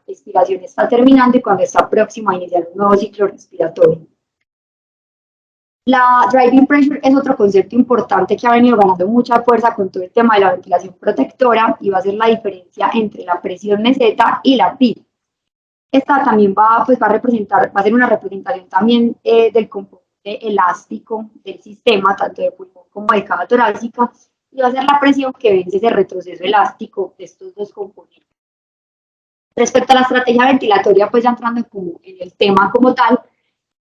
Speaker 1: expiración está terminando y cuando está próxima a iniciar un nuevo ciclo respiratorio. La driving pressure es otro concepto importante que ha venido ganando mucha fuerza con todo el tema de la ventilación protectora, y va a ser la diferencia entre la presión meseta y la PIB. Esta también va a ser una representación también del componente elástico del sistema, tanto de pulmón como de caja torácica, y va a ser la presión que vence ese retroceso elástico de estos dos componentes. Respecto a la estrategia ventilatoria, pues ya entrando como en el tema como tal,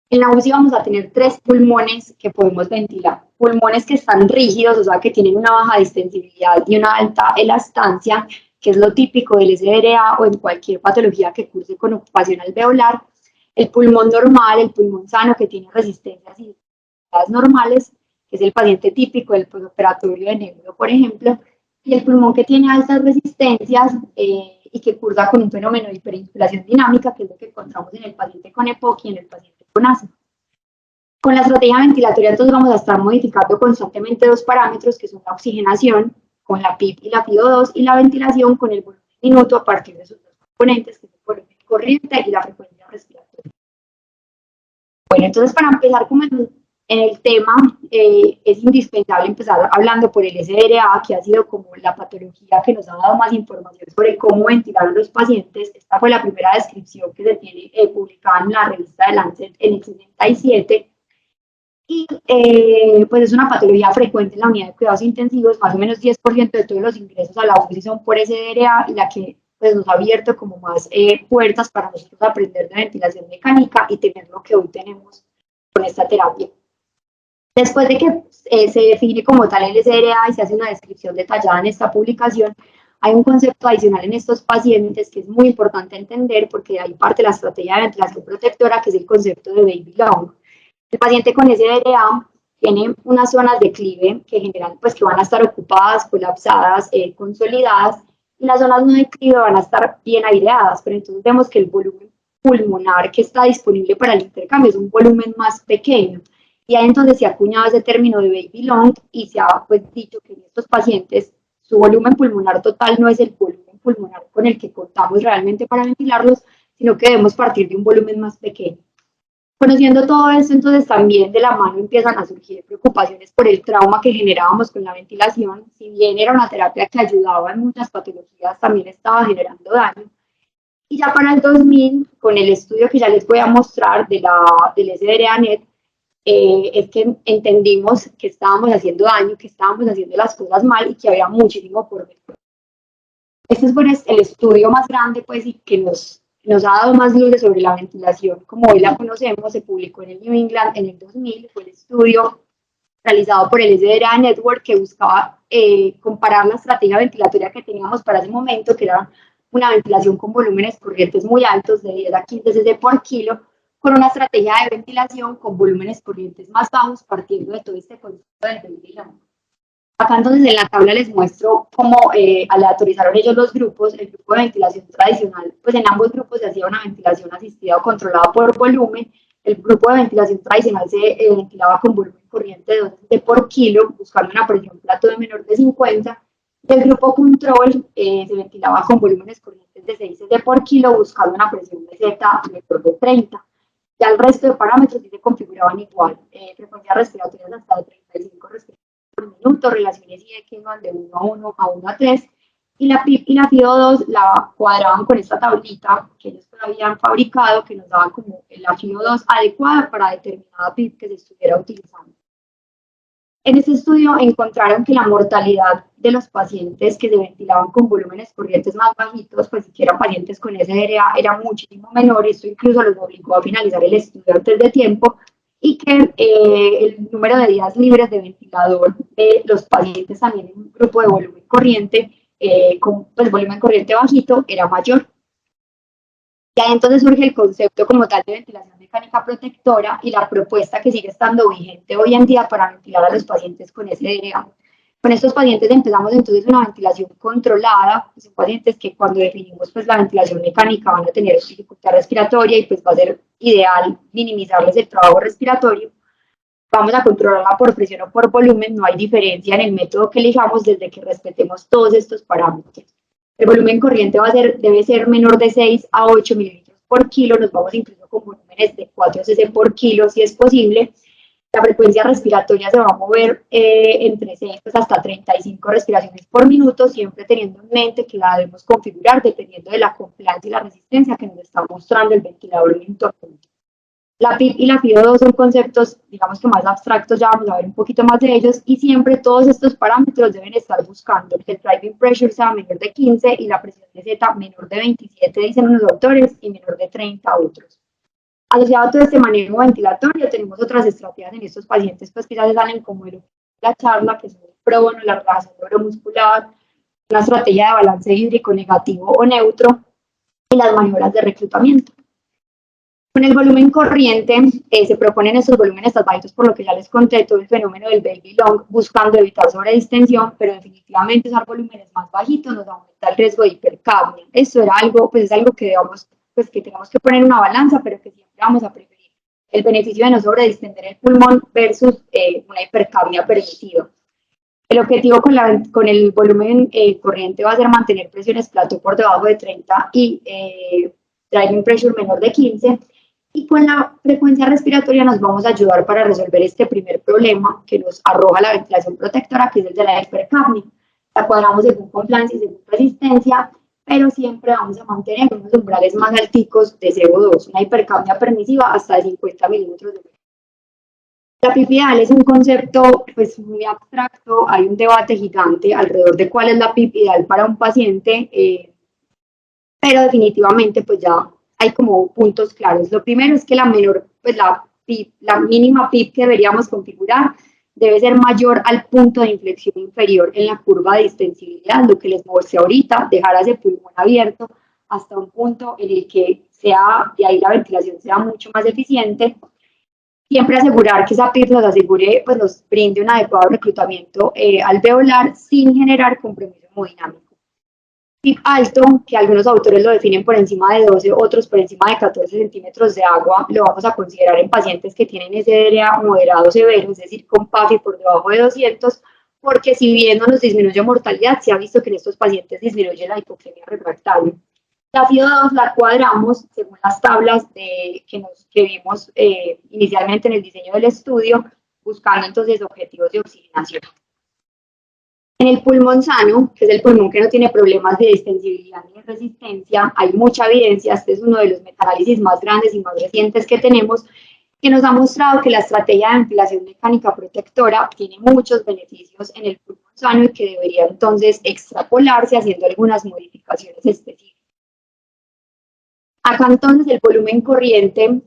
Speaker 1: en la UCI vamos a tener 3 pulmones que podemos ventilar. Pulmones que están rígidos, o sea, que tienen una baja distensibilidad y una alta elastancia, que es lo típico del SBRA o en cualquier patología que curse con ocupación alveolar. El pulmón normal, el pulmón sano, que tiene resistencias y normales, que es el paciente típico del postoperatorio de neuro, por ejemplo. Y el pulmón que tiene altas resistencias y que cursa con un fenómeno de hiperinsulación dinámica, que es lo que encontramos en el paciente con EPOC y en el paciente con asma. Con la estrategia ventilatoria entonces vamos a estar modificando constantemente 2 parámetros, que son la oxigenación con la PIB y la PiO2, y la ventilación con el volumen minuto a partir de sus 2 componentes, que es el volumen corriente y la frecuencia respiratoria. Bueno, entonces para empezar como En el tema es indispensable empezar hablando por el SDRA, que ha sido como la patología que nos ha dado más información sobre cómo ventilar a los pacientes. Esta fue la primera descripción que se tiene publicada en la revista de Lancet en el 67. Y pues es una patología frecuente en la unidad de cuidados intensivos. Más o menos 10% de todos los ingresos a la UCI son por SDRA, y la que pues, nos ha abierto como más puertas para nosotros aprender de ventilación mecánica y tener lo que hoy tenemos con esta terapia. Después de que se define como tal el SDRA y se hace una descripción detallada en esta publicación, hay un concepto adicional en estos pacientes que es muy importante entender, porque ahí parte la estrategia de ventilación protectora, que es el concepto de baby long. El paciente con SDRA tiene unas zonas de declive que generan, pues que van a estar ocupadas, colapsadas, consolidadas, y las zonas no de declive van a estar bien aireadas, pero entonces vemos que el volumen pulmonar que está disponible para el intercambio es un volumen más pequeño. Y ahí entonces se ha acuñado ese término de baby long y se ha pues, dicho que en estos pacientes su volumen pulmonar total no es el volumen pulmonar con el que contamos realmente para ventilarlos, sino que debemos partir de un volumen más pequeño. Conociendo todo esto, entonces también de la mano empiezan a surgir preocupaciones por el trauma que generábamos con la ventilación. Si bien era una terapia que ayudaba en muchas patologías, también estaba generando daño. Y ya para el 2000, con el estudio que ya les voy a mostrar del SDRA-NET, es que entendimos que estábamos haciendo daño, que estábamos haciendo las cosas mal y que había muchísimo por mejorar. Este es el estudio más grande pues, y que nos ha dado más luces sobre la ventilación como hoy la conocemos. Se publicó en el New England en el 2000, fue el estudio realizado por el SDRA Network, que buscaba comparar la estrategia ventilatoria que teníamos para ese momento, que era una ventilación con volúmenes corrientes muy altos, de 10 a 15 cc por kilo, con una estrategia de ventilación con volúmenes corrientes más bajos, partiendo de todo este concepto del baby long. Acá entonces en la tabla les muestro cómo aleatorizaron ellos los grupos. El grupo de ventilación tradicional, pues en ambos grupos se hacía una ventilación asistida o controlada por volumen. El grupo de ventilación tradicional se ventilaba con volumen corriente de 2 cc por kilo, buscando una presión plato de menor de 50. Y el grupo control se ventilaba con volúmenes corrientes de 6 cc por kilo, buscando una presión de Z menor de 30. Ya el resto de parámetros sí se configuraban igual. Frecuencias respiratorias hasta de 35 respiratorias por minuto, relaciones y que van de 1 a 1 a 1 a 3, y la PIP y la FIO2 la cuadraban con esta tablita que ellos habían fabricado, que nos daba como la FIO2 adecuada para determinada PIP que se estuviera utilizando. En este estudio encontraron que la mortalidad de los pacientes que se ventilaban con volúmenes corrientes más bajitos, pues si eran pacientes con SDRA, era muchísimo menor. Esto incluso los obligó a finalizar el estudio antes de tiempo, y que el número de días libres de ventilador de los pacientes también en un grupo de volumen corriente, con pues, volumen corriente bajito, era mayor. Y ahí entonces surge el concepto como tal de ventilación mecánica protectora y la propuesta que sigue estando vigente hoy en día para ventilar a los pacientes con SDRA. Con estos pacientes empezamos entonces una ventilación controlada. Son pacientes que cuando definimos pues, la ventilación mecánica van a tener dificultad respiratoria y pues va a ser ideal minimizarles el trabajo respiratorio. Vamos a controlarla por presión o por volumen. No hay diferencia en el método que elijamos desde que respetemos todos estos parámetros. El volumen corriente debe ser menor de 6 a 8 mililitros por kilo. Nos vamos incluso con volúmenes de 4 cc por kilo si es posible. La frecuencia respiratoria se va a mover entre 6 hasta 35 respiraciones por minuto, siempre teniendo en mente que la debemos configurar dependiendo de la compliance y la resistencia que nos está mostrando el ventilador en entorno. La PIP y la FIO2 son conceptos, digamos que más abstractos, ya vamos a ver un poquito más de ellos, y siempre todos estos parámetros deben estar buscando que el driving pressure sea menor de 15 y la presión de Z menor de 27, dicen unos autores, y menor de 30 otros. Asociado a todo este manejo ventilatorio, tenemos otras estrategias en estos pacientes pues, que ya se salen como de la charla, que son el prono, la relajación neuromuscular, una estrategia de balance hídrico negativo o neutro, y las maniobras de reclutamiento. Con el volumen corriente se proponen estos volúmenes tan bajitos, por lo que ya les conté todo el fenómeno del baby long, buscando evitar sobredistensión, pero definitivamente usar volúmenes más bajitos nos aumenta el riesgo de hipercapnia. Esto era algo, pues es algo que digamos, pues que tenemos que poner en una balanza, pero que siempre vamos a preferir el beneficio de no sobredistender el pulmón versus una hipercapnia permisiva. El objetivo con el volumen corriente va a ser mantener presiones plato por debajo de 30 y driving pressure menor de 15. Y con la frecuencia respiratoria nos vamos a ayudar para resolver este primer problema que nos arroja la ventilación protectora, que es el de la hipercapnia. La cuadramos según compliance y según resistencia, pero siempre vamos a mantener unos umbrales más alticos de CO2, una hipercapnia permisiva hasta de 50 milímetros de mercurio. La PIP ideal es un concepto pues, muy abstracto, hay un debate gigante alrededor de cuál es la PIP ideal para un paciente, pero definitivamente pues ya hay como puntos claros. Lo primero es que la menor, pues la mínima PIP que deberíamos configurar debe ser mayor al punto de inflexión inferior en la curva de distensibilidad, lo que les mostré ahorita, dejar ese pulmón abierto hasta un punto en el que sea, de ahí la ventilación sea mucho más eficiente. Siempre asegurar que esa PIP nos asegure, pues nos brinde un adecuado reclutamiento alveolar sin generar compromiso hemodinámico. PIB alto, que algunos autores lo definen por encima de 12, otros por encima de 14 centímetros de agua, lo vamos a considerar en pacientes que tienen SDRA moderado severo, es decir, con PAFI por debajo de 200, porque si bien no nos disminuye mortalidad, se ha visto que en estos pacientes disminuye la hipoxemia refractaria. La FIO2 la cuadramos según las tablas que vimos inicialmente en el diseño del estudio, buscando entonces objetivos de oxigenación. En el pulmón sano, que es el pulmón que no tiene problemas de distensibilidad ni de resistencia, hay mucha evidencia, este es uno de los metaanálisis más grandes y más recientes que tenemos, que nos ha mostrado que la estrategia de ventilación mecánica protectora tiene muchos beneficios en el pulmón sano y que debería entonces extrapolarse haciendo algunas modificaciones específicas. Acá entonces el volumen corriente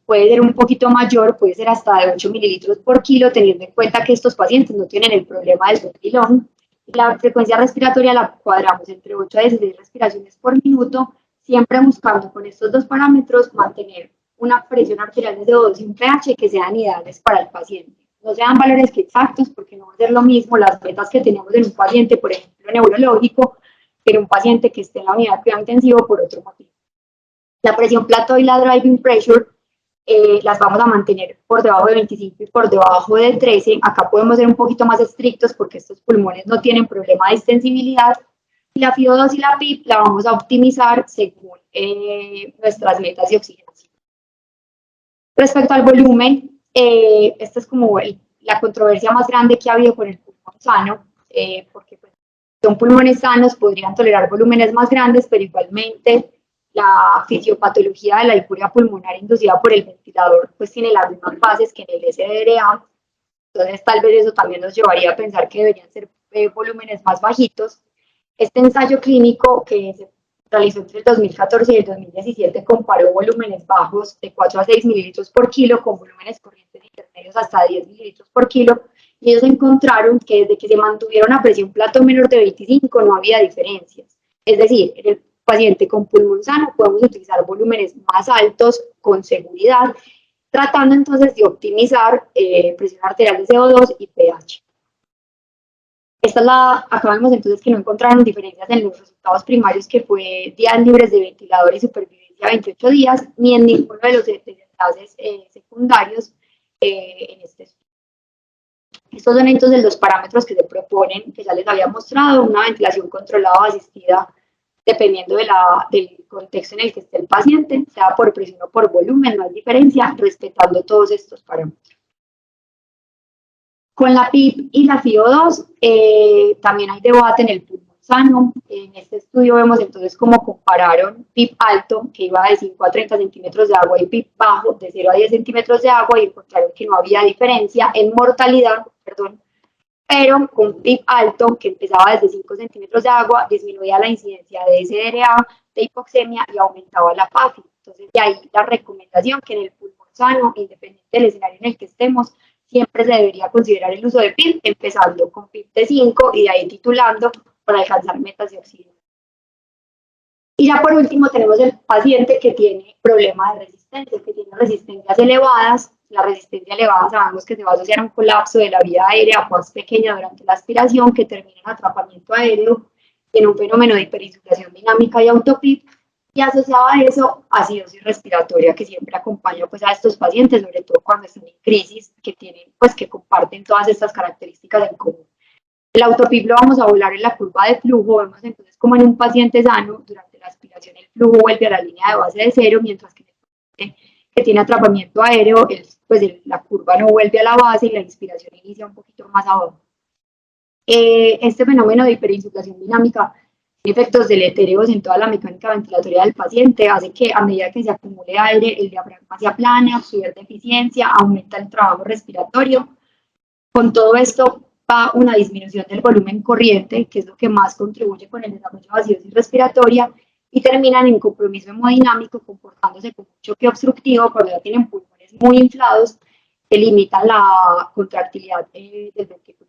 Speaker 1: puede ser un poquito mayor, puede ser hasta de 8 mililitros por kilo, teniendo en cuenta que estos pacientes no tienen el problema del dormilón. La frecuencia respiratoria la cuadramos entre 8 a 16 respiraciones por minuto, siempre buscando con estos dos parámetros mantener una presión arterial de CO2 y un pH que sean ideales para el paciente. No sean valores exactos porque no va a ser lo mismo las metas que tenemos en un paciente, por ejemplo, neurológico, que en un paciente que esté en la unidad de cuidado intensivo por otro motivo. La presión plató y la driving pressure las vamos a mantener por debajo de 25 y por debajo de 13. Acá podemos ser un poquito más estrictos porque estos pulmones no tienen problema de extensibilidad. Y la FIO2 y la PIP la vamos a optimizar según nuestras metas de oxigenación. Respecto al volumen, esta es como la controversia más grande que ha habido con el pulmón sano, porque pues, son pulmones sanos, podrían tolerar volúmenes más grandes, pero igualmente la fisiopatología de la disfuria pulmonar inducida por el ventilador pues tiene las mismas fases que en el SDRA, entonces tal vez eso también nos llevaría a pensar que deberían ser volúmenes más bajitos. Este ensayo clínico que se realizó entre el 2014 y el 2017 comparó volúmenes bajos de 4 a 6 mililitros por kilo con volúmenes corrientes intermedios hasta 10 mililitros por kilo, y ellos encontraron que desde que se mantuvieron a presión plató menor de 25 no había diferencias. Es decir, en el paciente con pulmón sano podemos utilizar volúmenes más altos con seguridad, tratando entonces de optimizar presión arterial de CO2 y pH. Acá vemos entonces que no encontraron diferencias en los resultados primarios, que fue días libres de ventilador y supervivencia 28 días, ni en ninguno de los desenlaces secundarios en este estudio. Estos son entonces los parámetros que se proponen, que ya les había mostrado, una ventilación controlada o asistida, dependiendo del contexto en el que esté el paciente, sea por presión o por volumen, no hay diferencia, respetando todos estos parámetros. Con la PIP y la FIO2 también hay debate en el pulmón sano. En este estudio vemos entonces cómo compararon PIP alto, que iba de 5 a 30 centímetros de agua, y PIP bajo, de 0 a 10 centímetros de agua, y encontraron que no había diferencia en mortalidad, pero con PIP alto, que empezaba desde 5 centímetros de agua, disminuía la incidencia de SDRA, de hipoxemia, y aumentaba la PAFI. Entonces, de ahí la recomendación que en el pulmón sano, independiente del escenario en el que estemos, siempre se debería considerar el uso de PIP, empezando con PIP de 5 y de ahí titulando para alcanzar metas de oxígeno. Y ya por último tenemos el paciente que tiene problemas de resistencia, que tiene resistencias elevadas. La resistencia elevada sabemos que se va a asociar a un colapso de la vía aérea más pequeña durante la aspiración, que termina en atrapamiento aéreo, en un fenómeno de hiperinsulación dinámica y autopip, y asociado a eso, acidosis respiratoria, que siempre acompaña pues, a estos pacientes, sobre todo cuando están en crisis, que tienen, pues, que comparten todas estas características en común. El autopip lo vamos a volar en la curva de flujo, vemos entonces como en un paciente sano, durante la aspiración el flujo vuelve a la línea de base de cero, mientras que en el que tiene atrapamiento aéreo, pues la curva no vuelve a la base y la inspiración inicia un poquito más abajo. Este fenómeno de hiperinsuflación dinámica tiene efectos deletéreos en toda la mecánica ventilatoria del paciente, hace que a medida que se acumule aire, el diafragma se aplane, pierde eficiencia, aumenta el trabajo respiratorio. Con todo esto va una disminución del volumen corriente, que es lo que más contribuye con el desarrollo de acidosis respiratoria, y terminan en compromiso hemodinámico, comportándose como un choque obstructivo, cuando ya tienen pulmones muy inflados, que limitan la contractilidad del ventrículo.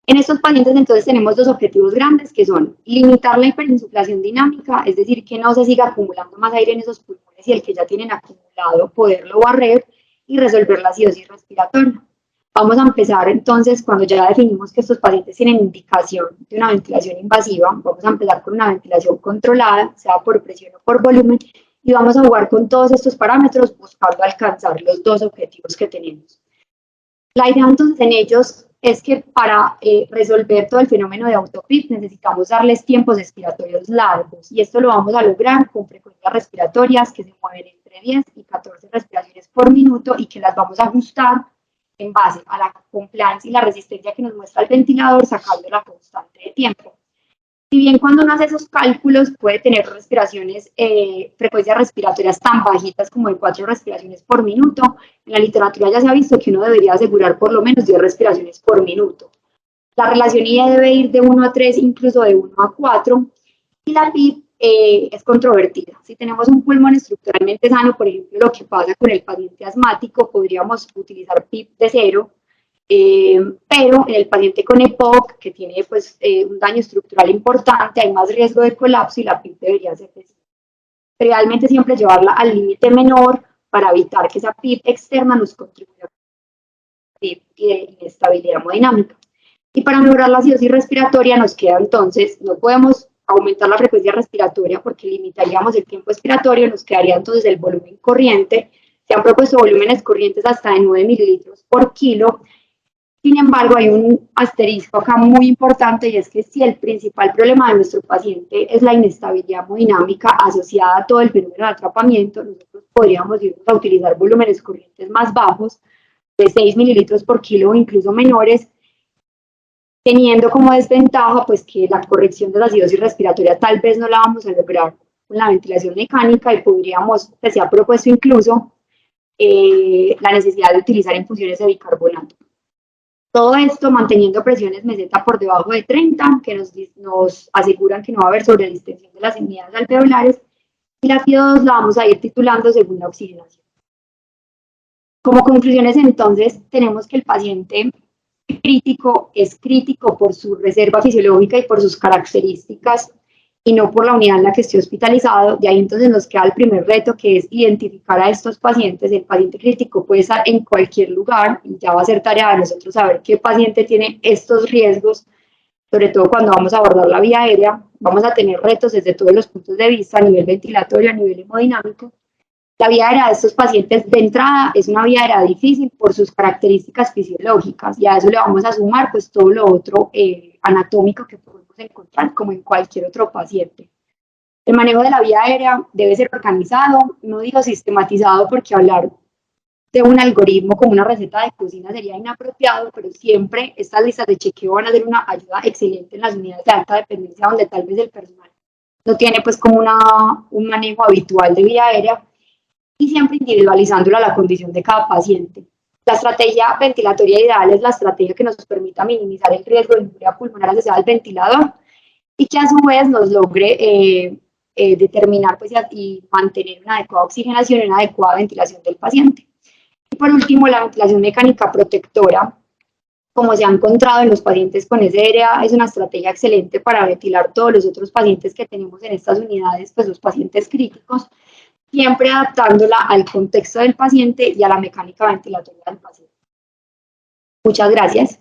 Speaker 1: En estos pacientes entonces tenemos dos objetivos grandes, que son limitar la hiperinsuflación dinámica, es decir, que no se siga acumulando más aire en esos pulmones y el que ya tienen acumulado poderlo barrer, y resolver la acidosis respiratoria. Vamos a empezar entonces, cuando ya definimos que estos pacientes tienen indicación de una ventilación invasiva, vamos a empezar con una ventilación controlada, sea por presión o por volumen, y vamos a jugar con todos estos parámetros buscando alcanzar los dos objetivos que tenemos. La idea entonces en ellos es que para resolver todo el fenómeno de autopip necesitamos darles tiempos expiratorios largos, y esto lo vamos a lograr con frecuencias respiratorias que se mueven entre 10 y 14 respiraciones por minuto, y que las vamos a ajustar en base a la compliance y la resistencia que nos muestra el ventilador, sacando la constante de tiempo. Si bien cuando uno hace esos cálculos puede tener respiraciones, frecuencias respiratorias tan bajitas como de 4 respiraciones por minuto, en la literatura ya se ha visto que uno debería asegurar por lo menos 10 respiraciones por minuto. La relación IE debe ir de 1 a 3, incluso de 1 a 4, y la PIP es controvertida. Si tenemos un pulmón estructuralmente sano, por ejemplo, lo que pasa con el paciente asmático, podríamos utilizar PIP de 0, pero en el paciente con EPOC, que tiene pues, un daño estructural importante, hay más riesgo de colapso y la PIP debería ser de 0. Realmente siempre llevarla al límite menor para evitar que esa PIP externa nos contribuya a la PIP y de inestabilidad hemodinámica. Y para mejorar la acidosis respiratoria nos queda entonces, no podemos aumentar la frecuencia respiratoria porque limitaríamos el tiempo expiratorio, nos quedaría entonces el volumen corriente. Se han propuesto volúmenes corrientes hasta de 9 mililitros por kilo. Sin embargo, hay un asterisco acá muy importante, y es que si el principal problema de nuestro paciente es la inestabilidad hemodinámica asociada a todo el fenómeno de atrapamiento, nosotros podríamos irnos a utilizar volúmenes corrientes más bajos, de 6 mililitros por kilo o incluso menores, teniendo como desventaja pues que la corrección de la acidosis respiratoria tal vez no la vamos a lograr con la ventilación mecánica, y podríamos, se ha propuesto incluso la necesidad de utilizar infusiones de bicarbonato. Todo esto manteniendo presiones meseta por debajo de 30, que nos aseguran que no va a haber sobredistensión de las unidades alveolares, y la FIO2 la vamos a ir titulando según la oxigenación. Como conclusiones entonces, tenemos que el paciente crítico es crítico por su reserva fisiológica y por sus características, y no por la unidad en la que esté hospitalizado. De ahí entonces nos queda el primer reto, que es identificar a estos pacientes. El paciente crítico puede estar en cualquier lugar, y ya va a ser tarea de nosotros saber qué paciente tiene estos riesgos, sobre todo cuando vamos a abordar la vía aérea. Vamos a tener retos desde todos los puntos de vista, a nivel ventilatorio, a nivel hemodinámico. La vía aérea de estos pacientes de entrada es una vía aérea difícil por sus características fisiológicas, y a eso le vamos a sumar pues todo lo otro anatómico que podemos encontrar como en cualquier otro paciente. El manejo de la vía aérea debe ser organizado, no digo sistematizado, porque hablar de un algoritmo como una receta de cocina sería inapropiado, pero siempre estas listas de chequeo van a ser una ayuda excelente en las unidades de alta dependencia, donde tal vez el personal no tiene pues como un manejo habitual de vía aérea, y siempre individualizándola a la condición de cada paciente. La estrategia ventilatoria ideal es la estrategia que nos permita minimizar el riesgo de injuria pulmonar asociada al ventilador, y que a su vez nos logre determinar pues, y mantener una adecuada oxigenación y una adecuada ventilación del paciente. Y por último, la ventilación mecánica protectora, como se ha encontrado en los pacientes con SRA, es una estrategia excelente para ventilar todos los otros pacientes que tenemos en estas unidades, pues los pacientes críticos, siempre adaptándola al contexto del paciente y a la mecánica ventilatoria del paciente. Muchas gracias.